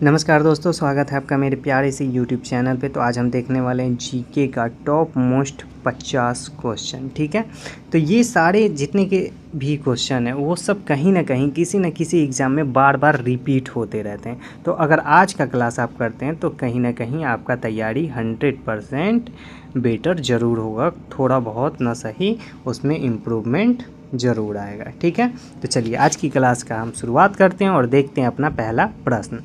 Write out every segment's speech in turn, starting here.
नमस्कार दोस्तों, स्वागत है आपका मेरे प्यारे से यूट्यूब चैनल पे। तो आज हम देखने वाले हैं जीके का टॉप मोस्ट 50 क्वेश्चन। ठीक है, तो ये सारे जितने के भी क्वेश्चन हैं वो सब कहीं ना कहीं किसी न किसी एग्ज़ाम में बार बार रिपीट होते रहते हैं। तो अगर आज का क्लास आप करते हैं तो कहीं ना कहीं आपका तैयारी 100% बेटर ज़रूर होगा। थोड़ा बहुत ना सही, उसमें इम्प्रूवमेंट ज़रूर आएगा। ठीक है, तो चलिए आज की क्लास का हम शुरुआत करते हैं और देखते हैं अपना पहला प्रश्न।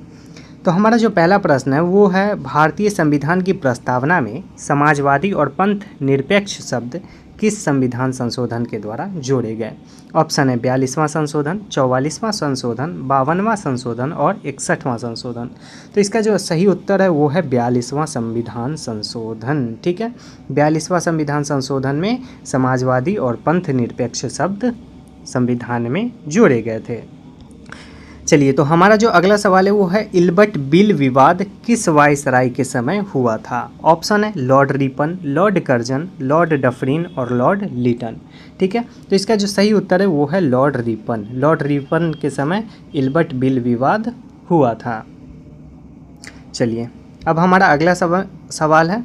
तो हमारा जो पहला प्रश्न है वो है, भारतीय संविधान की प्रस्तावना में समाजवादी और पंथ निरपेक्ष शब्द किस संविधान संशोधन के द्वारा जोड़े गए? ऑप्शन है 42वां संशोधन, 44वां संशोधन, 52वां संशोधन और 61वां संशोधन। तो इसका जो सही उत्तर है वो है 42वां संविधान संशोधन। ठीक है, 42वां संविधान संशोधन में समाजवादी और पंथ निरपेक्ष शब्द संविधान में जोड़े गए थे। चलिए, तो हमारा जो अगला सवाल है वो है, इल्बर्ट बिल विवाद किस वायसराय के समय हुआ था? ऑप्शन है Lord Ripon, Lord Curzon, Lord Dufferin और लॉर्ड लिटन। ठीक है, तो इसका जो सही उत्तर है वो है लॉर्ड रिपन। लॉर्ड रिपन के समय इल्बर्ट बिल विवाद हुआ था। चलिए, अब हमारा अगला सवाल है,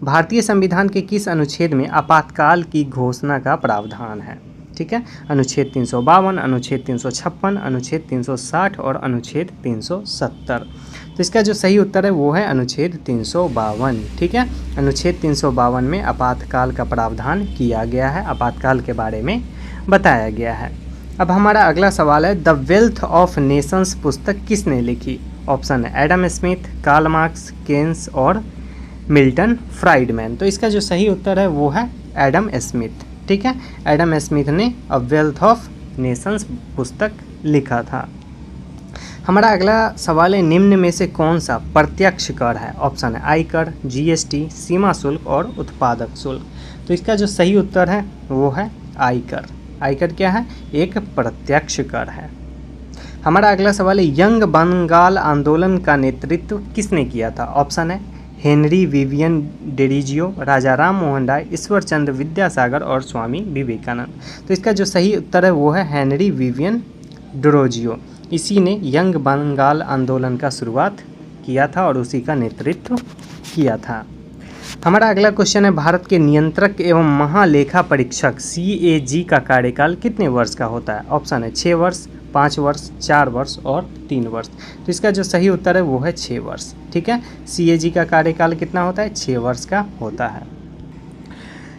भारतीय संविधान के किस अनुच्छेद में आपातकाल की घोषणा का प्रावधान है? ठीक है, अनुच्छेद 352, अनुच्छेद 356, अनुच्छेद 360 और अनुच्छेद 370। तो इसका जो सही उत्तर है वो है अनुच्छेद 352। ठीक है, अनुच्छेद 352 में आपातकाल का प्रावधान किया गया है, आपातकाल के बारे में बताया गया है। अब हमारा अगला सवाल है, द वेल्थ ऑफ नेशंस पुस्तक किसने लिखी? ऑप्शन है Adam Smith, Karl Marx, Keynes और मिल्टन फ्राइडमैन। तो इसका जो सही उत्तर है वो है एडम स्मिथ। ठीक है, एडम स्मिथ ने अ वेल्थ ऑफ नेशंस पुस्तक लिखा था। हमारा अगला सवाल है, निम्न में से कौन सा प्रत्यक्ष कर है? ऑप्शन है आयकर, जीएसटी, सीमा शुल्क और उत्पादक शुल्क। तो इसका जो सही उत्तर है वो है आयकर। आयकर क्या है? एक प्रत्यक्ष कर है। हमारा अगला सवाल है, यंग बंगाल आंदोलन का नेतृत्व किसने किया था? ऑप्शन है हेनरी विवियन डेरिजियो, राजा राम मोहन राय, ईश्वर चंद्र विद्यासागर और स्वामी विवेकानंद। तो इसका जो सही उत्तर है वो है हेनरी विवियन डेरोजियो। इसी ने यंग बंगाल आंदोलन का शुरुआत किया था और उसी का नेतृत्व किया था। हमारा अगला क्वेश्चन है, भारत के नियंत्रक एवं महालेखा परीक्षक CAG का कार्यकाल कितने वर्ष का होता है? ऑप्शन है 6 वर्ष, 5 वर्ष, 4 वर्ष और 3 वर्ष। तो इसका जो सही उत्तर है वो है 6 वर्ष। ठीक है, CAG का कार्यकाल कितना होता है? 6 वर्ष का होता है।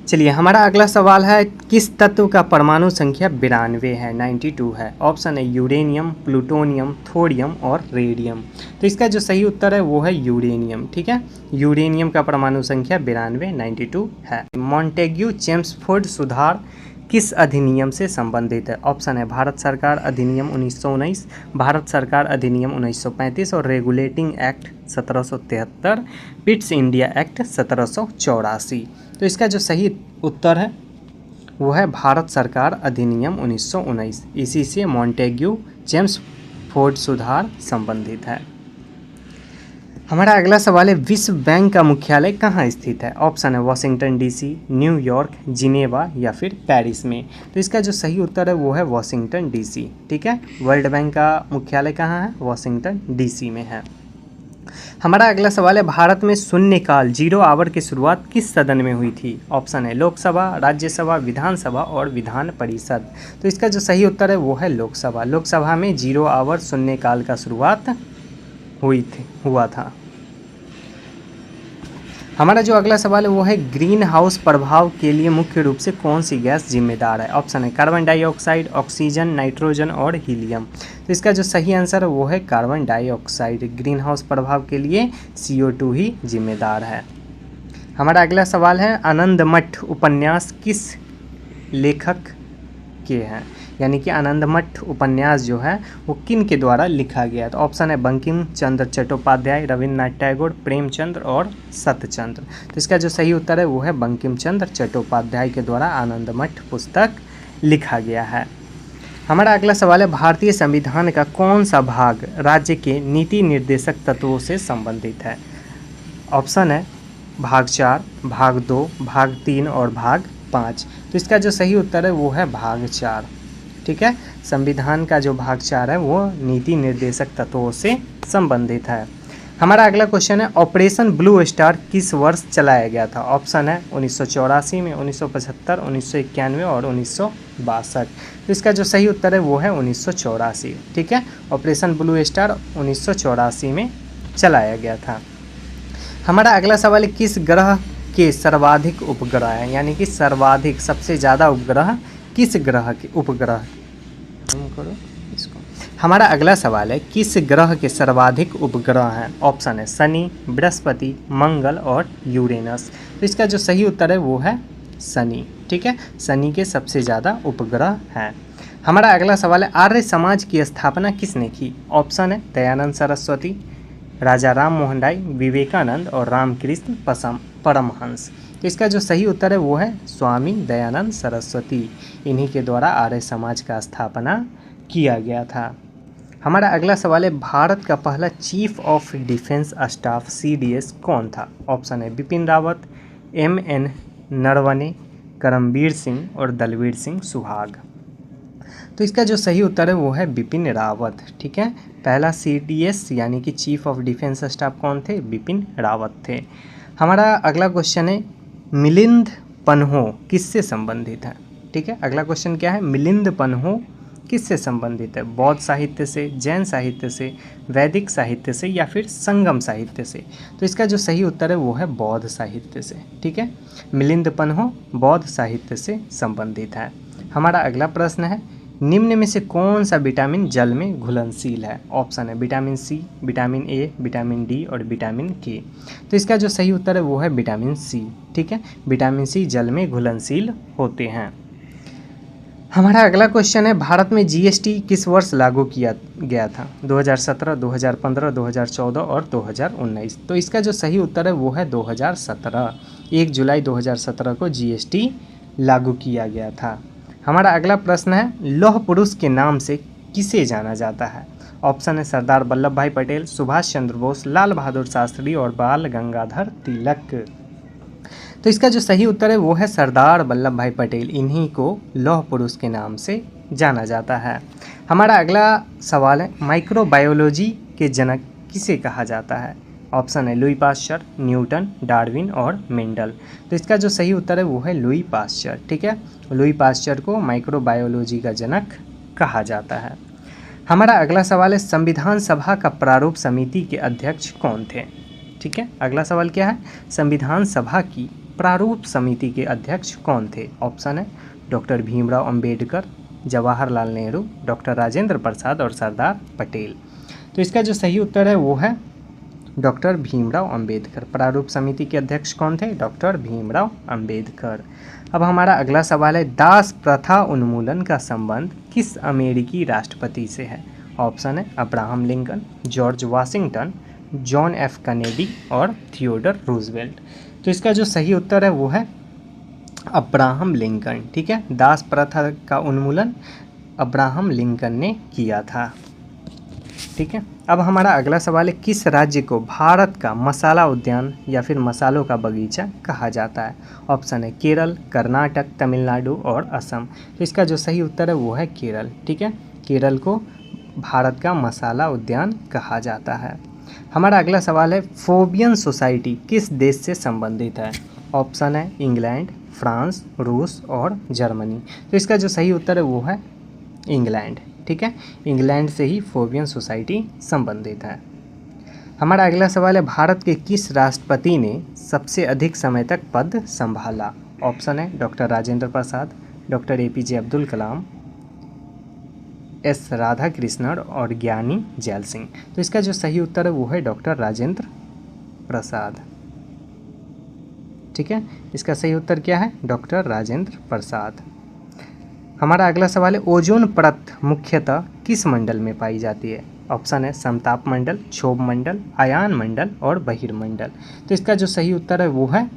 चलिए, हमारा अगला सवाल है, किस तत्व का परमाणु संख्या 92 है, 92 है? ऑप्शन है यूरेनियम, प्लूटोनियम, थोरियम और रेडियम। तो इसका जो सही उत्तर है वो है यूरेनियम। ठीक है, यूरेनियम का परमाणु संख्या 92, 92 है। मॉन्टेग्यू चेम्सफोर्ड सुधार किस अधिनियम से संबंधित है? ऑप्शन है भारत सरकार अधिनियम 1919, भारत सरकार अधिनियम 1935 और regulating act 1773, Pitt's India act 1784। तो इसका जो सही उत्तर है वो है भारत सरकार अधिनियम 1919। इसी से मॉन्टेग्यू चेम्सफोर्ड सुधार संबंधित है। हमारा अगला सवाल है, विश्व बैंक का मुख्यालय कहाँ स्थित है? ऑप्शन है वाशिंगटन DC, न्यूयॉर्क, जिनेवा या फिर पेरिस में। तो इसका जो सही उत्तर है वो है वाशिंगटन DC। ठीक है, वर्ल्ड बैंक का मुख्यालय कहाँ है? वाशिंगटन DC में है। हमारा अगला सवाल है, भारत में शून्यकाल 0 आवर की शुरुआत किस सदन में हुई थी? ऑप्शन है लोकसभा, राज्यसभा, विधानसभा और विधान परिषद। तो इसका जो सही उत्तर है वो है लोकसभा। लोकसभा में 0 आवर शून्यकाल का शुरुआत हुआ था। हमारा जो अगला सवाल है वो है, ग्रीन हाउस प्रभाव के लिए मुख्य रूप से कौन सी गैस जिम्मेदार है? ऑप्शन है कार्बन डाइऑक्साइड, ऑक्सीजन, नाइट्रोजन और हीलियम। तो इसका जो सही आंसर है वो है कार्बन डाइऑक्साइड। ग्रीन हाउस प्रभाव के लिए CO2 ही जिम्मेदार है। हमारा अगला सवाल है, आनंदमठ उपन्यास किस लेखक के हैं? यानी कि आनंदमठ उपन्यास जो है वो किन के द्वारा लिखा गया है? तो ऑप्शन है बंकिम चंद्र चट्टोपाध्याय, रविन्द्रनाथ टैगोर, प्रेमचंद्र और सत्यचंद्र। तो इसका जो सही उत्तर है वो है बंकिम चंद्र चट्टोपाध्याय के द्वारा आनंदमठ पुस्तक लिखा गया है। हमारा अगला सवाल है, भारतीय संविधान का कौन सा भाग राज्य के नीति निर्देशक तत्वों से संबंधित है? ऑप्शन है भाग 4, भाग 2, भाग 3 और भाग 5। तो इसका जो सही उत्तर है वो है भाग 4। ठीक है। संविधान का जो भाग 4 है वो नीति निर्देशक तत्वों से संबंधित है। हमारा अगला क्वेश्चन है ऑपरेशन ब्लू स्टार किस वर्ष चलाया गया था? ऑप्शन है 1984 में, 1975, 1991 और 1962। तो इसका जो सही उत्तर है वो है 1984, ठीक है। ऑपरेशन ब्लू स्टार 1984 में चलाया गया था। हमारा अगला सवाल है किस ग्रह के सर्वाधिक उपग्रह हैं, यानी कि सर्वाधिक सबसे ज़्यादा उपग्रह किस ग्रह के उपग्रह करो इसको। हमारा अगला सवाल है किस ग्रह के सर्वाधिक उपग्रह हैं? ऑप्शन है शनि, बृहस्पति, मंगल और यूरेनस। तो इसका जो सही उत्तर है वो है शनि, ठीक है। शनि के सबसे ज़्यादा उपग्रह हैं। हमारा अगला सवाल है आर्य समाज की स्थापना किसने की? ऑप्शन है दयानंद सरस्वती, राजा राम मोहन राय, विवेकानंद और रामकृष्ण परमहंस। तो इसका जो सही उत्तर है वो है स्वामी दयानंद सरस्वती। इन्हीं के द्वारा आर्य समाज का स्थापना किया गया था। हमारा अगला सवाल है भारत का पहला chief of defence staff CDS कौन था? ऑप्शन है बिपिन रावत, MN नरवणे, करमबीर सिंह और दलवीर सिंह सुहाग। तो इसका जो सही उत्तर है वो है बिपिन रावत, ठीक है। पहला CDS यानी कि चीफ ऑफ डिफेंस स्टाफ कौन थे? बिपिन रावत थे। हमारा अगला क्वेश्चन है मिलिंद पन्हो किससे संबंधित है? ठीक है, अगला क्वेश्चन क्या है? मिलिंद पन्हो किससे संबंधित है? बौद्ध साहित्य से, जैन साहित्य से, वैदिक साहित्य से या फिर संगम साहित्य से? तो इसका जो सही उत्तर है वो है बौद्ध साहित्य से, ठीक है। मिलिंद पन्हो बौद्ध साहित्य से संबंधित है। हमारा अगला प्रश्न है निम्न में से कौन सा विटामिन जल में घुलनशील है? ऑप्शन है vitamin C, vitamin A, vitamin D और विटामिन K। तो इसका जो सही उत्तर है वो है विटामिन C, ठीक है। विटामिन C जल में घुलनशील होते हैं। हमारा अगला क्वेश्चन है भारत में GST किस वर्ष लागू किया गया था? 2017, 2015, 2014 और 2019। तो इसका जो सही उत्तर है वो है 2017। 1 जुलाई 2017 को GST लागू किया गया था। हमारा अगला प्रश्न है लौह पुरुष के नाम से किसे जाना जाता है? ऑप्शन है सरदार वल्लभ भाई पटेल, सुभाष चंद्र बोस, लाल बहादुर शास्त्री और बाल गंगाधर तिलक। तो इसका जो सही उत्तर है वो है सरदार वल्लभ भाई पटेल। इन्हीं को लौह पुरुष के नाम से जाना जाता है। हमारा अगला सवाल है माइक्रोबायोलॉजी के जनक किसे कहा जाता है? ऑप्शन है लुई पाश्चर, न्यूटन, डार्विन और मेंडल। तो इसका जो सही उत्तर है वो है लुई पाश्चर, ठीक है। लुई पाश्चर को माइक्रोबायोलॉजी का जनक कहा जाता है। हमारा अगला सवाल है संविधान सभा का प्रारूप समिति के अध्यक्ष कौन थे? ठीक है, अगला सवाल क्या है? संविधान सभा की प्रारूप समिति के अध्यक्ष कौन थे? ऑप्शन है डॉक्टर भीमराव अंबेडकर, जवाहरलाल नेहरू, डॉक्टर राजेंद्र प्रसाद और सरदार पटेल। तो इसका जो सही उत्तर है वो है डॉक्टर भीमराव अंबेडकर। प्रारूप समिति के अध्यक्ष कौन थे? डॉक्टर भीमराव अंबेडकर। अब हमारा अगला सवाल है दास प्रथा उन्मूलन का संबंध किस अमेरिकी राष्ट्रपति से है? ऑप्शन है Abraham Lincoln, George Washington, John F Kennedy और थियोडर रूजवेल्ट। तो इसका जो सही उत्तर है वो है अब्राहम लिंकन, ठीक है। दास प्रथा का उन्मूलन अब्राहम लिंकन ने किया था, ठीक है। अब हमारा अगला सवाल है किस राज्य को भारत का मसाला उद्यान या फिर मसालों का बगीचा कहा जाता है? ऑप्शन है केरल, कर्नाटक, तमिलनाडु और असम। तो इसका जो सही उत्तर है वो है केरल, ठीक है। केरल को भारत का मसाला उद्यान कहा जाता है। हमारा अगला सवाल है फोबियन सोसाइटी किस देश से संबंधित है? ऑप्शन है इंग्लैंड, फ्रांस, रूस और जर्मनी। तो इसका जो सही उत्तर है वो है इंग्लैंड, ठीक है। इंग्लैंड से ही फोबियन सोसाइटी संबंधित है। हमारा अगला सवाल है भारत के किस राष्ट्रपति ने सबसे अधिक समय तक पद संभाला? ऑप्शन है doctor Rajendra Prasad, doctor APJ Abdul Kalam, S Radhakrishnan और ज्ञानी जैल सिंह। तो इसका जो सही उत्तर है वो है डॉक्टर राजेंद्र प्रसाद, ठीक है। इसका सही उत्तर क्या है? डॉक्टर राजेंद्र प्रसाद। हमारा अगला सवाल है ओजोन परत मुख्यतः किस मंडल में पाई जाती है? ऑप्शन है समताप मंडल, क्षोभ मंडल, आयान मंडल और बहिर्मंडल। तो इसका जो सही उत्तर है वो है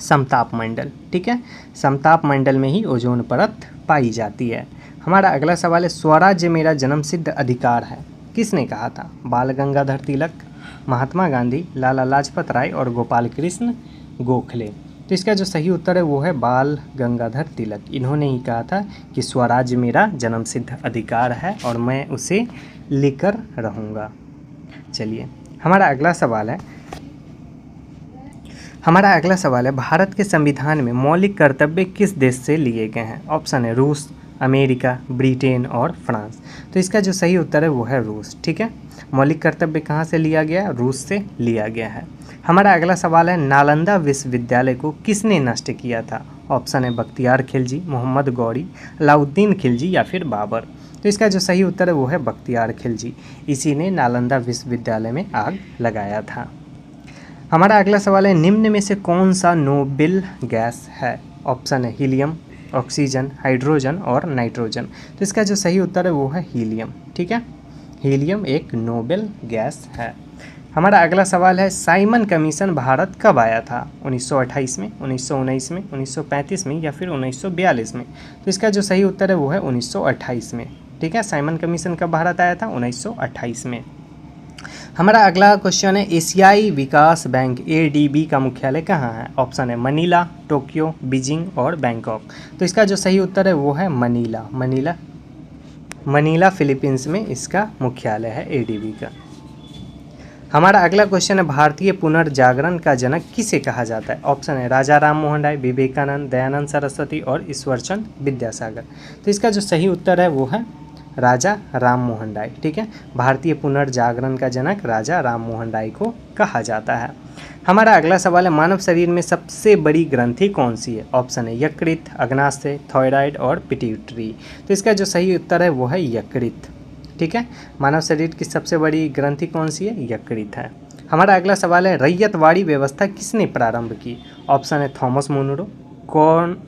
समताप मंडल, ठीक है। समताप मंडल में ही ओजोन परत पाई जाती है। हमारा अगला सवाल है स्वराज्य मेरा जन्मसिद्ध अधिकार है किसने कहा था? बाल गंगाधर तिलक, महात्मा गांधी, लाला लाजपत राय और गोपाल कृष्ण गोखले। तो इसका जो सही उत्तर है वो है बाल गंगाधर तिलक। इन्होंने ही कहा था कि स्वराज मेरा जन्मसिद्ध अधिकार है और मैं उसे लेकर रहूँगा। चलिए हमारा अगला सवाल है भारत के संविधान में मौलिक कर्तव्य किस देश से लिए गए हैं? ऑप्शन है रूस, अमेरिका, ब्रिटेन और फ्रांस। तो इसका जो सही उत्तर है वो है रूस। ठीक है, मौलिक कर्तव्य कहाँ से लिया गया? रूस से लिया गया है। हमारा अगला सवाल है नालंदा विश्वविद्यालय को किसने नष्ट किया था? ऑप्शन है बख्तियार खिलजी, मोहम्मद गौरी, अलाउद्दीन खिलजी या फिर बाबर। तो इसका जो सही उत्तर है वो है बख्तियार खिलजी। इसी ने नालंदा विश्वविद्यालय में आग लगाया था। हमारा अगला सवाल है निम्न में से कौन सा नोबेल गैस है? ऑप्शन है हीलियम, ऑक्सीजन, हाइड्रोजन और नाइट्रोजन। तो इसका जो सही उत्तर है वो है हीलियम। ठीक है, हीलियम एक नोबेल गैस है। हमारा अगला सवाल है साइमन कमीशन भारत कब आया था? 1928 में, 1919 में, 1935 में या फिर 1942 में। तो इसका जो सही उत्तर है वो है 1928 में। ठीक है, साइमन कमीशन कब भारत आया था? 1928 में। हमारा अगला क्वेश्चन है एशियाई विकास बैंक ADB का मुख्यालय कहाँ है? ऑप्शन है मनीला, टोक्यो, बीजिंग और बैंकॉक। तो इसका जो सही उत्तर है वो है मनीला फिलीपींस में इसका मुख्यालय है ADB का। हमारा अगला क्वेश्चन है भारतीय पुनर्जागरण का जनक किसे कहा जाता है? ऑप्शन है राजा राम मोहन राय, विवेकानंद, दयानंद सरस्वती और ईश्वरचंद विद्यासागर। तो इसका जो सही उत्तर है वो है राजा राम मोहन राय। ठीक है, भारतीय पुनर्जागरण का जनक राजा राम मोहन राय को कहा जाता है। हमारा अगला सवाल है मानव शरीर में सबसे बड़ी ग्रंथि कौन सी है? ऑप्शन है यकृत, अग्नाशय, थायराइड और पिट्यूटरी। तो इसका जो सही उत्तर है वो है यकृत। ठीक है, मानव शरीर की सबसे बड़ी ग्रंथि कौन सी है? यकृत है। हमारा अगला सवाल है रैयतवाड़ी व्यवस्था किसने प्रारंभ की? ऑप्शन है Thomas Munro,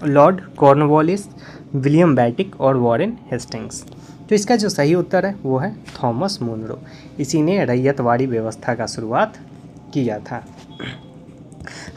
Lord Cornwallis, William Bentinck और वॉरेन हेस्टिंग्स। तो इसका जो सही उत्तर है वो है थॉमस मुनरो। इसी ने रैयतवाड़ी व्यवस्था का शुरुआत किया था।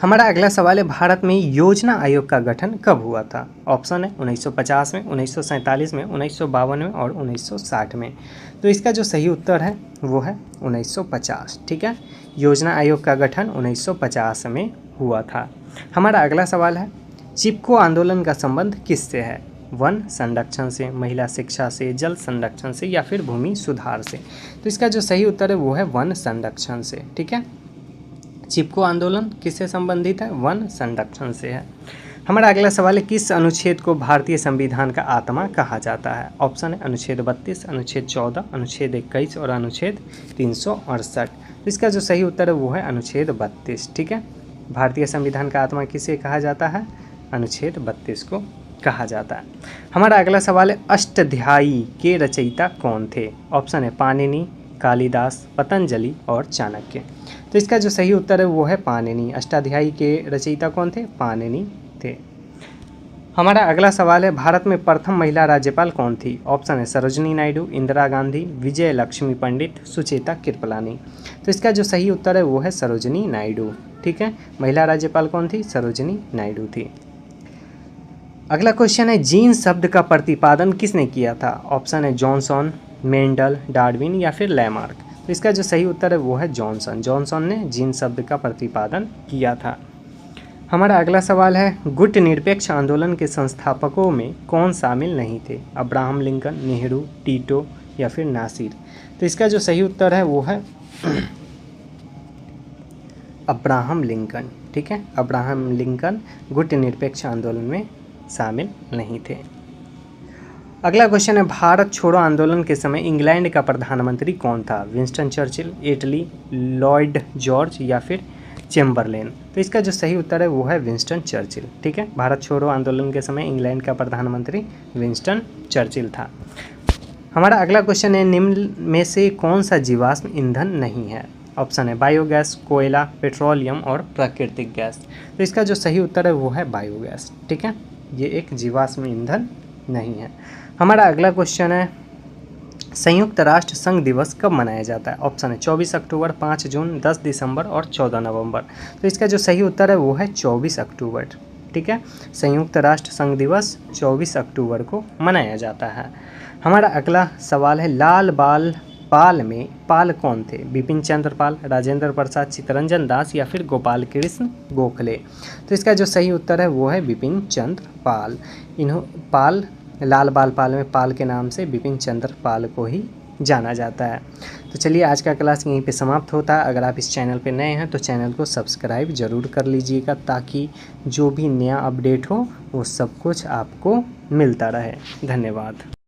हमारा अगला सवाल है भारत में योजना आयोग का गठन कब हुआ था? ऑप्शन है 1950 में, 1947 में, 1952 में और 1960 में। तो इसका जो सही उत्तर है वो है 1950। ठीक है, योजना आयोग का गठन 1950 में हुआ था। हमारा अगला सवाल है चिपको आंदोलन का संबंध किससे है? वन संरक्षण से, महिला शिक्षा से, जल संरक्षण से या फिर भूमि सुधार से। तो इसका जो सही उत्तर है वो है वन संरक्षण से। ठीक है, चिपको आंदोलन किससे संबंधित है? वन संरक्षण से है। हमारा अगला सवाल है किस अनुच्छेद को भारतीय संविधान का आत्मा कहा जाता है? ऑप्शन है अनुच्छेद 32, अनुच्छेद 14, अनुच्छेद 21 और अनुच्छेद 368। तो इसका जो सही उत्तर है वो है अनुच्छेद 32। ठीक है, भारतीय संविधान का आत्मा किसे कहा जाता है? अनुच्छेद 32 को कहा जाता है। हमारा अगला सवाल है अष्टाध्यायी के रचयिता कौन थे? ऑप्शन है पाणिनि, कालिदास, पतंजलि और चाणक्य। तो इसका जो सही उत्तर है वो है पाणिनि। अष्टाध्यायी के रचयिता कौन थे? पाणिनि थे। हमारा अगला सवाल है भारत में प्रथम महिला राज्यपाल कौन थी? ऑप्शन है सरोजनी नायडू, इंदिरा गांधी, विजय लक्ष्मी पंडित, सुचेता कृपलानी। तो इसका जो सही उत्तर है वो है सरोजनी नायडू। ठीक है, महिला राज्यपाल कौन थी? सरोजनी नायडू थी। अगला क्वेश्चन है जीन शब्द का प्रतिपादन किसने किया था? ऑप्शन है जॉनसन, मेंडल, डार्विन या फिर लैमार्क। तो इसका जो सही उत्तर है वो है जॉनसन ने जीन शब्द का प्रतिपादन किया था। हमारा अगला सवाल है गुट निरपेक्ष आंदोलन के संस्थापकों में कौन शामिल नहीं थे? अब्राहम लिंकन, नेहरू, टीटो या फिर नासिर। तो इसका जो सही उत्तर है वो है अब्राहम लिंकन। ठीक है, अब्राहम लिंकन गुट निरपेक्ष आंदोलन में शामिल नहीं थे। अगला क्वेश्चन है भारत छोड़ो आंदोलन के समय इंग्लैंड का प्रधानमंत्री कौन था? Winston Churchill, Italy, Lord George या फिर चेम्बरलेन। तो इसका जो सही उत्तर है वो है विंस्टन चर्चिल। ठीक है, भारत छोड़ो आंदोलन के समय इंग्लैंड का प्रधानमंत्री विंस्टन चर्चिल था। हमारा अगला क्वेश्चन है निम्न में से कौन सा जीवाश्म ईंधन नहीं है? ऑप्शन है बायोगैस, कोयला, पेट्रोलियम और प्राकृतिक गैस। तो इसका जो सही उत्तर है वो है बायोगैस। ठीक है, ये एक जीवाश्म ईंधन नहीं है। हमारा अगला क्वेश्चन है संयुक्त राष्ट्र संघ दिवस कब मनाया जाता है? ऑप्शन है 24 अक्टूबर, 5 जून, 10 दिसंबर और 14 नवंबर। तो इसका जो सही उत्तर है वो है 24 अक्टूबर। ठीक है, संयुक्त राष्ट्र संघ दिवस 24 अक्टूबर को मनाया जाता है। हमारा अगला सवाल है लाल बाल पाल में पाल कौन थे? बिपिन चंद्र पाल, राजेंद्र प्रसाद, चित्तरंजन दास या फिर गोपाल कृष्ण गोखले। तो इसका जो सही उत्तर है वो है बिपिन चंद्र पाल। पाल, लाल बाल पाल में पाल के नाम से बिपिन चंद्र पाल को ही जाना जाता है। तो चलिए आज का क्लास यहीं पे समाप्त होता है। अगर आप इस चैनल पे नए हैं तो चैनल को सब्सक्राइब ज़रूर कर लीजिएगा, ताकि जो भी नया अपडेट हो वो सब कुछ आपको मिलता रहे। धन्यवाद।